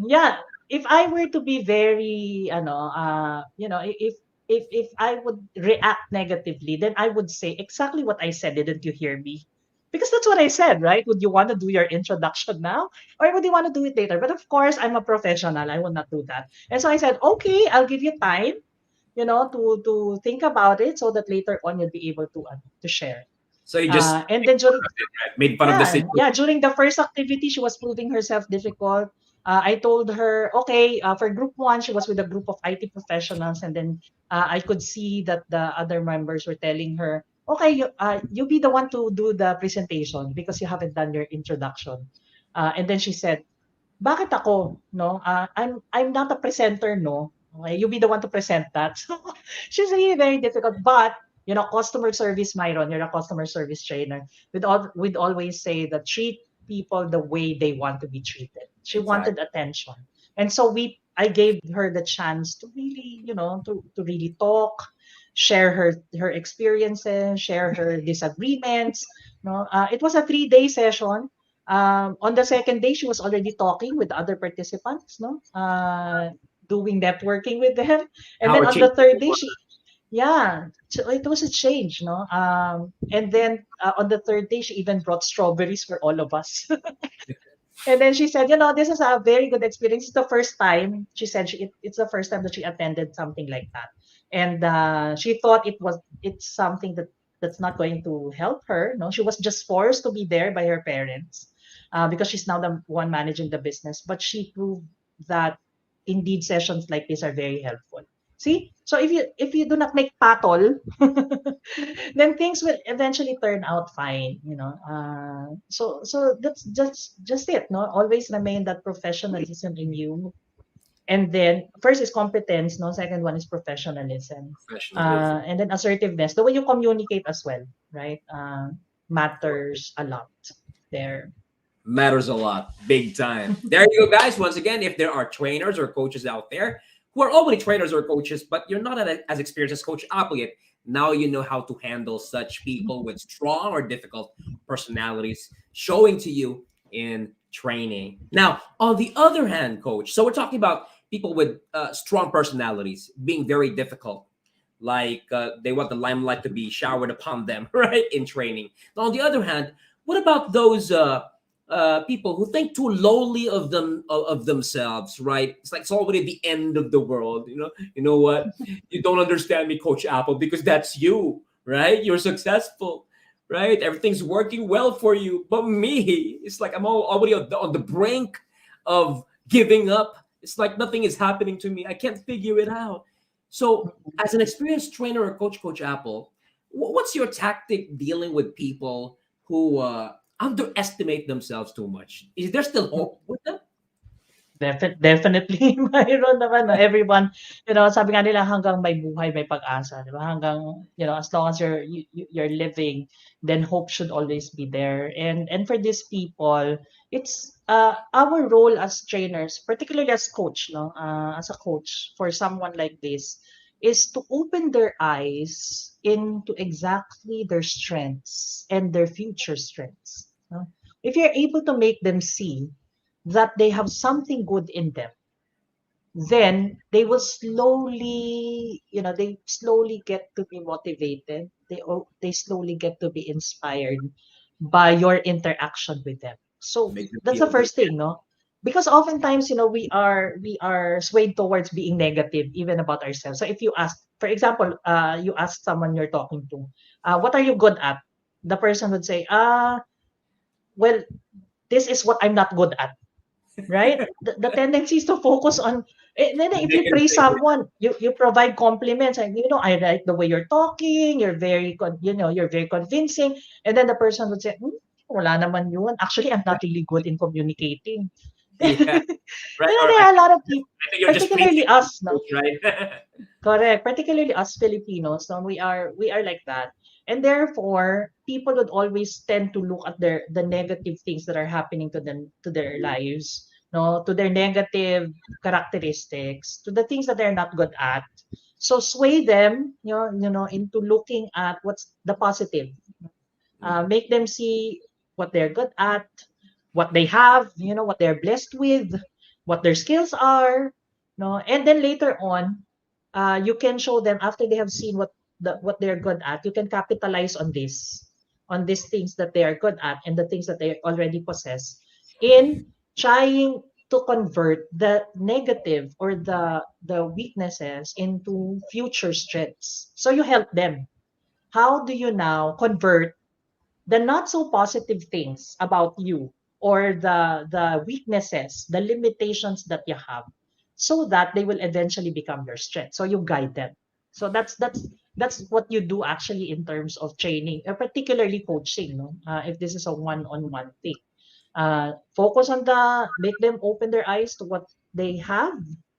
yeah, if I were to be very, if I would react negatively, then I would say exactly what I said. Didn't you hear me? Because that's what I said, right? Would you want to do your introduction now, or would you want to do it later? But of course, I'm a professional. I will not do that. And so I said, okay, I'll give you time, to think about it, so that later on you'll be able to share. So you just And then during made fun of the yeah, situation. yeah. During the first activity, she was proving herself difficult. I told her, okay, for group one, she was with a group of IT professionals, and then I could see that the other members were telling her, okay, you be the one to do the presentation because you haven't done your introduction. And then she said, bakit ako, no? I'm not a presenter, no? Okay, you be the one to present that. So she's really very difficult. But customer service, Myron, you're a customer service trainer. We'd always say that treat people the way they want to be treated. She Exactly. wanted attention, and so I gave her the chance to really, to really talk, share her experiences, share her disagreements. No, it was a 3-day session. On the second day, she was already talking with other participants, no, doing networking with them. And How then it on changed. the third day, yeah, so it was a change, no. And then on the third day, she even brought strawberries for all of us. And then she said, this is a very good experience. It's the first time, she said, it's the first time that she attended something like that. And she thought it's something that's not going to help her. No, she was just forced to be there by her parents because she's now the one managing the business. But she proved that indeed sessions like this are very helpful. See? So if you do not make patol, then things will eventually turn out fine, so that's just it, no. Always remain that professionalism in you, and then first is competence, no. Second one is professionalism, Professionalism and then assertiveness, the way you communicate as well, right? Matters a lot there. matters a lot, big time. There you go, guys. Once again, if there are trainers or coaches out there who are already trainers or coaches, but you're not as experienced as Coach Apple yet, now you know how to handle such people with strong or difficult personalities showing to you in training. Now, on the other hand, Coach, so we're talking about people with strong personalities being very difficult. Like they want the limelight to be showered upon them, right? In training. Now, on the other hand, what about those people who think too lowly of themselves, right? It's like it's already the end of the world. You know what? You don't understand me, Coach Apple, because that's you, right? You're successful, right? Everything's working well for you, but me, it's like I'm already on the brink of giving up. It's like nothing is happening to me. I can't figure it out. So, as an experienced trainer or coach, Coach Apple, what's your tactic dealing with people who underestimate themselves too much? Is there still hope with them? Definitely mayroon naman, no? Everyone, sabi nga nila hanggang may buhay may pag-asa, 'di ba? Hanggang, as long as you're living, then hope should always be there. And for these people, it's our role as trainers, particularly as coach, no? As a coach for someone like this, is to open their eyes into exactly their strengths and their future strengths, no? If you're able to make them see that they have something good in them, then they will slowly, they slowly get to be motivated. They slowly get to be inspired by your interaction with them. So Make them that's the feel good. first thing, no? Because oftentimes, we are swayed towards being negative even about ourselves. So if you ask, for example, you ask someone you're talking to, what are you good at? The person would say, well, this is what I'm not good at, right? The tendency is to focus on, and then The if you praise negative. someone, you provide compliments, and I like the way you're talking, you're very convincing, and then the person would say, wala naman yun. Actually, I'm not really good in communicating. Yeah, right. Or There are a lot of people, I think you're just particularly pleasing, us, no? coach, right? Correct. Particularly us Filipinos, no, we are like that. And therefore, people would always tend to look at the negative things that are happening to them, to their lives, no, to their negative characteristics, to the things that they're not good at. So sway them, into looking at what's the positive. Mhm. Make them see what they're good at, what they have, what they're blessed with, what their skills are, no, and then later on, you can show them after they have seen what they're good at. You can capitalize on this. on these things that they are good at and the things that they already possess in trying to convert the negative or the weaknesses into future strengths. So you help them. How do you now convert the not so positive things about you or the weaknesses, the limitations that you have, so that they will eventually become your strength. So you guide them. So that's what you do actually in terms of training, particularly coaching. No, if this is a one-on-one thing, focus on the make them open their eyes to what they have,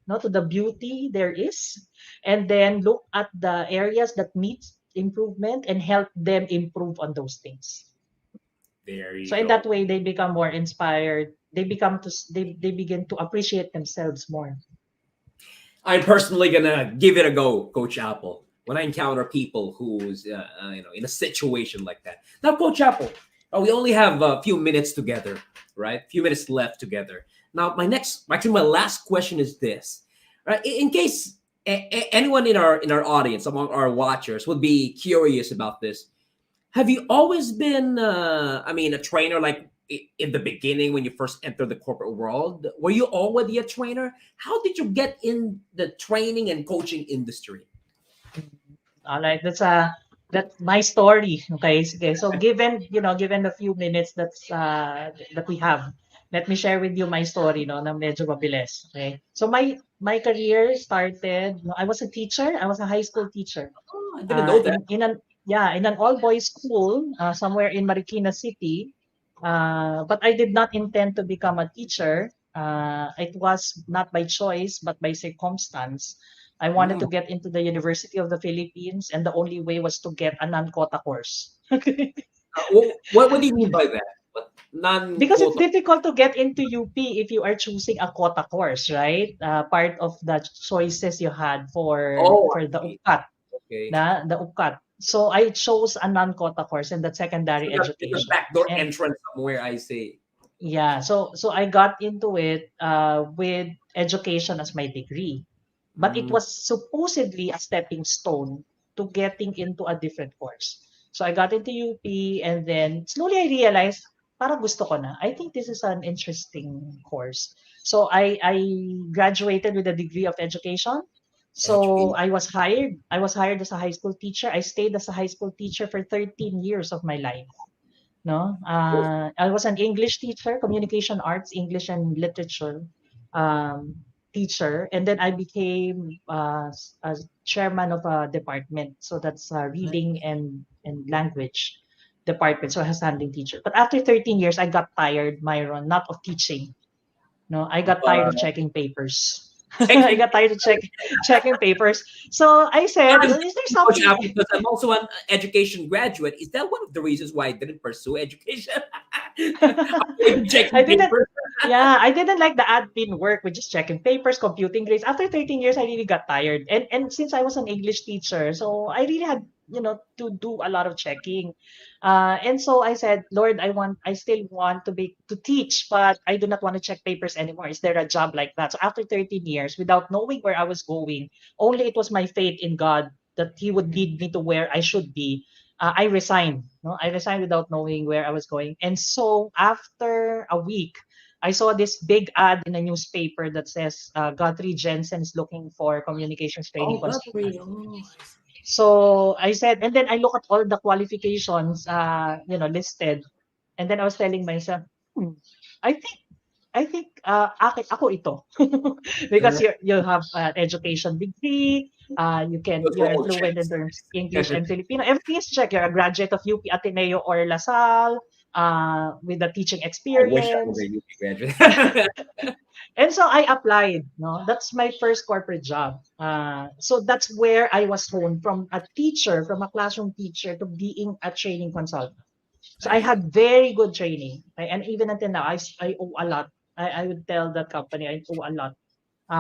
no, to the beauty there is, and then look at the areas that needs improvement and help them improve on those things. There So you in that go. way, they become more inspired. They become to they begin to appreciate themselves more. I'm personally gonna give it a go, Coach Apple. When I encounter people who's in a situation like that. Now, Coach Apple, we only have a few minutes together, right? A few minutes left together. Now, my last question is this, right? In case anyone in our audience, among our watchers, would be curious about this, have you always been, a trainer like in the beginning when you first entered the corporate world? Were you already a trainer? How did you get in the training and coaching industry? All right, that's my story. Okay, okay. So given the few minutes that we have, let me share with you my story, no, na medyo mabilis. Okay. So my career started. No, I was a teacher. I was a high school teacher. Oh, I didn't know that. In an all boys school somewhere in Marikina City. But I did not intend to become a teacher. It was not by choice, but by circumstance. I wanted to Mm. get into the University of the Philippines, and the only way was to get a non-quota course. What do you mean by that? What Because it's non-quota? difficult to get into UP if you are choosing a quota course, right? Part of the choices you had Oh, for the I see. UPCAT, Okay. the UPCAT. So I chose a non-quota course in that So secondary it's a education. backdoor And entrance somewhere, I say. yeah, so I got into it with education as my degree, but it Mm. was supposedly a stepping stone to getting into a different course. So I got into UP, and then slowly I realized, parang gusto ko na. I think this is an interesting course. So I graduated with a degree of education. So Education. I was hired as a high school teacher. I stayed as a high school teacher for 13 years of my life. No, I was an English teacher, communication arts, English and literature teacher, and then I became a chairman of a department. So that's reading and language department. So I was handling teacher. But after 13 years, I got tired, Myron, not of teaching. No, I got tired of Uh, checking papers. I checking. got tired of checking papers. So I said, Honestly, is there Coach something? Al, because I'm also an education graduate, is that one of the reasons why I didn't pursue education? Avoiding I checking didn't papers. Yeah, I didn't like the admin work with just checking papers, computing grades. After 13 years, I really got tired. And since I was an English teacher, so I really had, to do a lot of checking. And so I said, Lord, I still want to teach, but I do not want to check papers anymore. Is there a job like that? So after 13 years, without knowing where I was going, only it was my faith in God that He would lead me to where I should be. I resigned. No, I resigned without knowing where I was going. And so after a week, I saw this big ad in a newspaper that says Guthrie Jensen is looking for communications training Oh, God, consultant. really? Oh, I see. So I said, and then I look at all the qualifications, listed, and then I was telling myself, I think ako ito because Uh, you have an education degree, those you were are all fluent in checks. terms English and Filipino. Everything is checked. You're a graduate of UP Ateneo or LaSalle, with a teaching I wish I was a experience. UP graduate. And so I applied. No, that's my first corporate job. So that's where I was honed from a teacher, from a classroom teacher, to being a training consultant. So I I see. had very good training, right? And even until now, I owe a lot. I would tell that company I owe a lot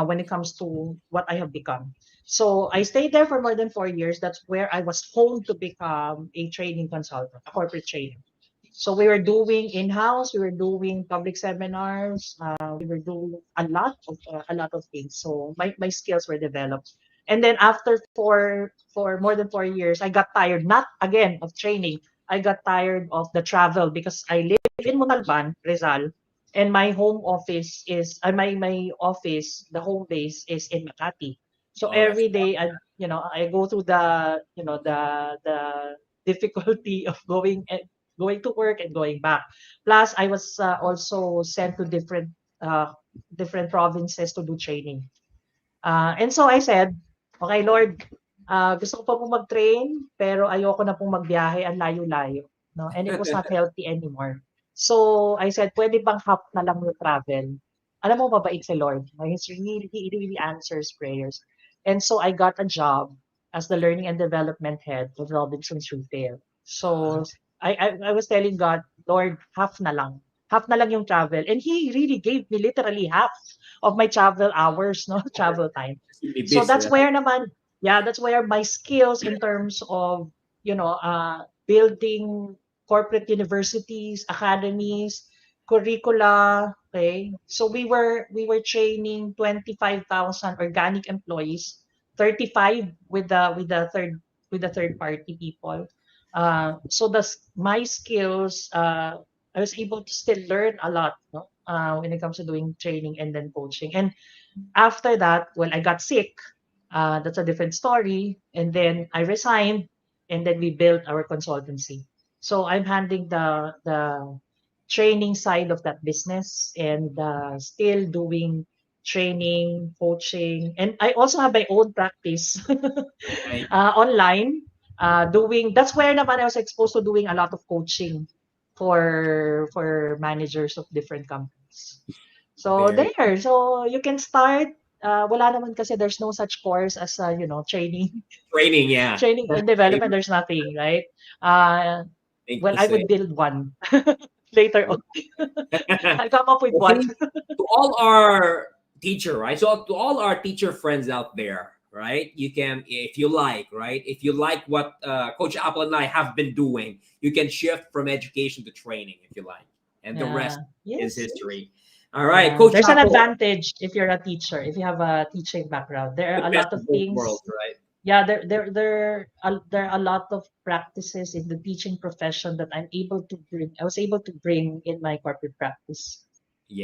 when it comes to what I have become. So I stayed there for more than 4 years. That's where I was honed to become a training consultant, a corporate trainer. So we were doing in-house, we were doing public seminars, we were doing a lot of things. So my skills were developed. And then after for more than 4 years, I got tired, not again of training, I got tired of the travel because I live in Montalban, Rizal, and my home office is my office, the home base is in Makati. So Oh, that's every day I go through the difficulty of going to work and going back. Plus I was also sent to different provinces to do training. And so I said, "Okay Lord, gusto ko pa pong mag-train, pero ayoko na pong magbiyahe ang layo-layo." No? And it was not healthy anymore. So I said, "Pwede bang half na lang yung travel?" Alam mo, mabait si Lord. He really answers prayers. And so I got a job as the learning and development head of Robinson's Retail. So I was telling God, Lord, half na lang. Half na lang yung travel. And He really gave me literally half of my travel hours, no, travel time. keep me So busy, that's right? where naman, yeah, that's where my skills in terms of, building corporate universities, academies, curricula, okay? So we were training 25,000 organic employees, 35 with the third party people. So my skills, I was able to still learn a lot, no? When it comes to doing training and then coaching. And after that, well, I got sick. That's a different story. And then I resigned, and then we built our consultancy. So I'm handling the training side of that business and still doing training, coaching, and I also have my own practice Right. online. Doing That's where naman I was exposed to doing a lot of coaching for managers of different companies. So Very there, so you can start. Wala naman kasi there's no such course as training, training, yeah. training and development. There's nothing, right? Uh, Think well, the I same. would build one later on. I'll come up with one. Okay, to all our teacher, right? So to all our teacher friends out there, right? You can, if you like, right? If you like what Coach Apple and I have been doing, you can shift from education to training if you like, and the rest Yeah. is Yes. history. All right, Yeah. Coach There's an Apple, advantage if you're a teacher, if you have a teaching background. There the are a best lot of of both things. worlds, right? Yeah, there are a lot of practices in the teaching profession that I was able to bring in my corporate practice.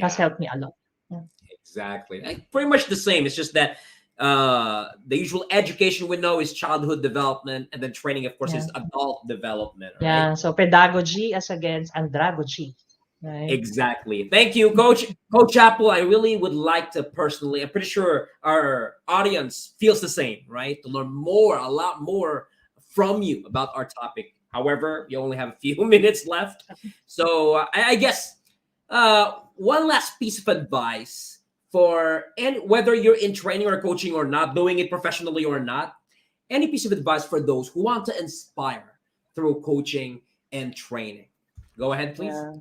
Has Yeah, helped me a lot. Yeah. exactly. Like, pretty much the same. It's just that the usual education we know is childhood development, and then training, of course, Yeah. is adult development, right? Yeah. So pedagogy as against andragogy. Right. Exactly. Thank you, Coach Apple. I really would like to personally, I'm pretty sure our audience feels the same, right? To learn more, a lot more from you about our topic. However, you only have a few minutes left. So I guess one last piece of advice for, and whether you're in training or coaching or not, doing it professionally or not, any piece of advice for those who want to inspire through coaching and training. Go ahead, please. Yeah.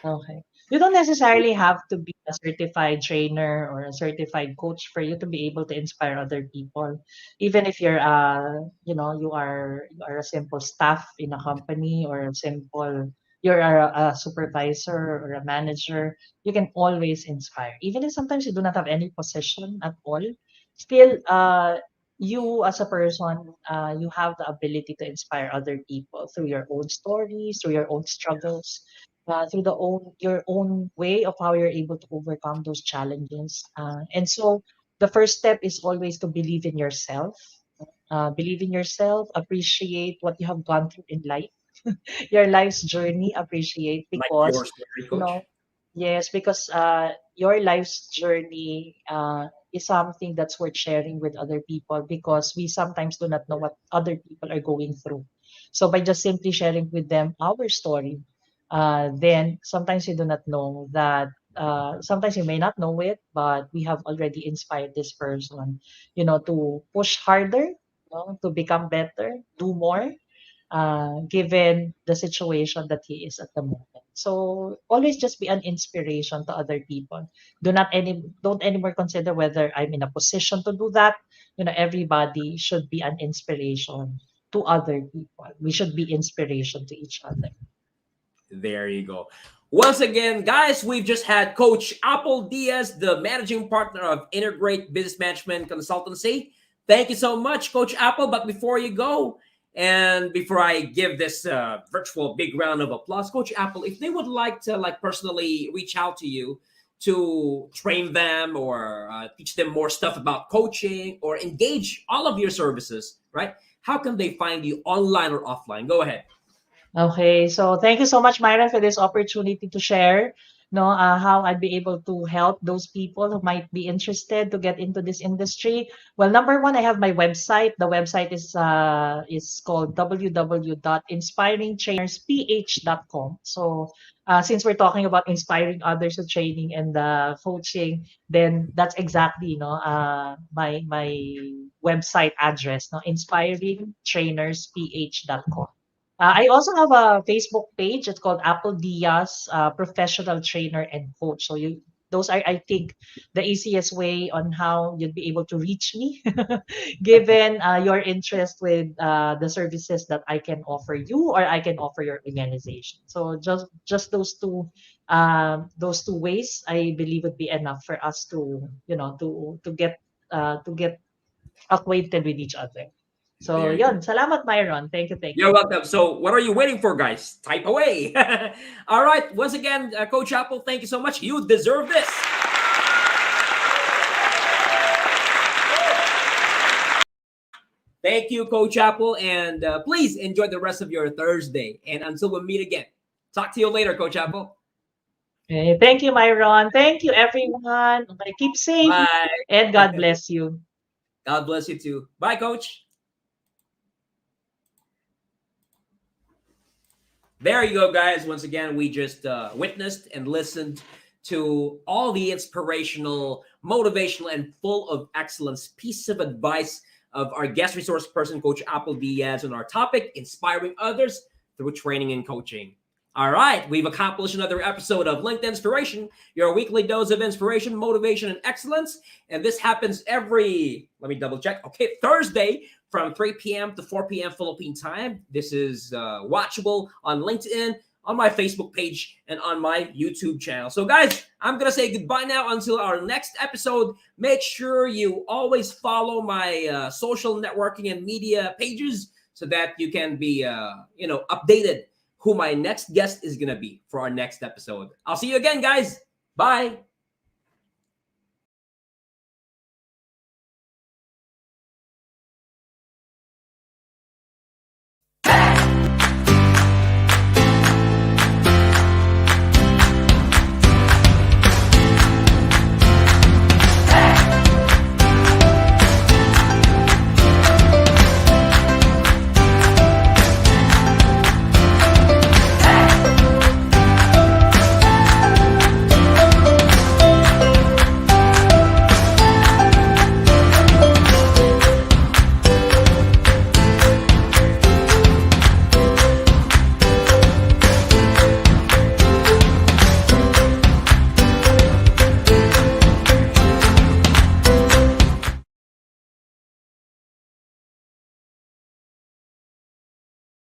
Okay. You don't necessarily have to be a certified trainer or a certified coach for you to be able to inspire other people. Even if you are a simple staff in a company or you're a supervisor or a manager, you can always inspire. Even if sometimes you do not have any position at all, still you as a person, you have the ability to inspire other people through your own stories, through your own struggles, through your own way of how you're able to overcome those challenges. And so the first step is always to believe in yourself. Believe in yourself, appreciate what you have gone through in life, your life's journey, appreciate Like because, your story, you Coach. know, yes, because your life's journey is something that's worth sharing with other people because we sometimes do not know what other people are going through. So by just simply sharing with them our story, then sometimes you do not know that. Sometimes you may not know it, but we have already inspired this person, to push harder, to become better, do more, given the situation that he is at the moment. So always just be an inspiration to other people. Don't anymore consider whether I'm in a position to do that. Everybody should be an inspiration to other people. We should be inspiration to each other. There you go. Once again, guys, we've just had Coach Apple Diaz, the managing partner of InteGreat Business Management Consultancy. Thank you so much, Coach Apple. But before you go, And before I give this virtual big round of applause, Coach Apple, if they would like to like personally reach out to you to train them or teach them more stuff about coaching or engage all of your services, right? How can they find you online or offline? Go ahead. Okay, so thank you so much, Myra, for this opportunity to share, no, how I'd be able to help those people who might be interested to get into this industry. Well, number one, I have my website. The website is called www.inspiringtrainersph.com. So, since we're talking about inspiring others to training and coaching, then that's exactly my website address, no, inspiringtrainersph.com. I also have a Facebook page. It's called Apple Diaz, Professional Trainer and Coach. So those are, I think, the easiest way on how you'd be able to reach me, given your interest with the services that I can offer you or I can offer your organization. So just those two ways, I believe would be enough for us to to get acquainted with each other. So There you go. yon, salamat Myron. Thank you, thank You're you. welcome. So, what are you waiting for, guys? Type away. All right. Once again, Coach Apple, thank you so much. You deserve this. Thank you, Coach Apple. And please enjoy the rest of your Thursday. And until we meet again, talk to you later, Coach Apple. Okay, thank you, Myron. Thank you, everyone. Okay, keep safe Bye. and God bless you. God bless you too. Bye, Coach. There you go, guys. Once again, we just witnessed and listened to all the inspirational, motivational, and full of excellence piece of advice of our guest resource person, Coach Apple Diaz, on our topic, inspiring others through training and coaching. All right, we've accomplished another episode of LinkedIn Inspiration, your weekly dose of inspiration, motivation, and excellence. And this happens every, let me double check. Okay, Thursday from 3 p.m. to 4 p.m. Philippine time. This is watchable on LinkedIn, on my Facebook page, and on my YouTube channel. So, guys, I'm going to say goodbye now until our next episode. Make sure you always follow my social networking and media pages so that you can be, updated who my next guest is going to be for our next episode. I'll see you again, guys. Bye.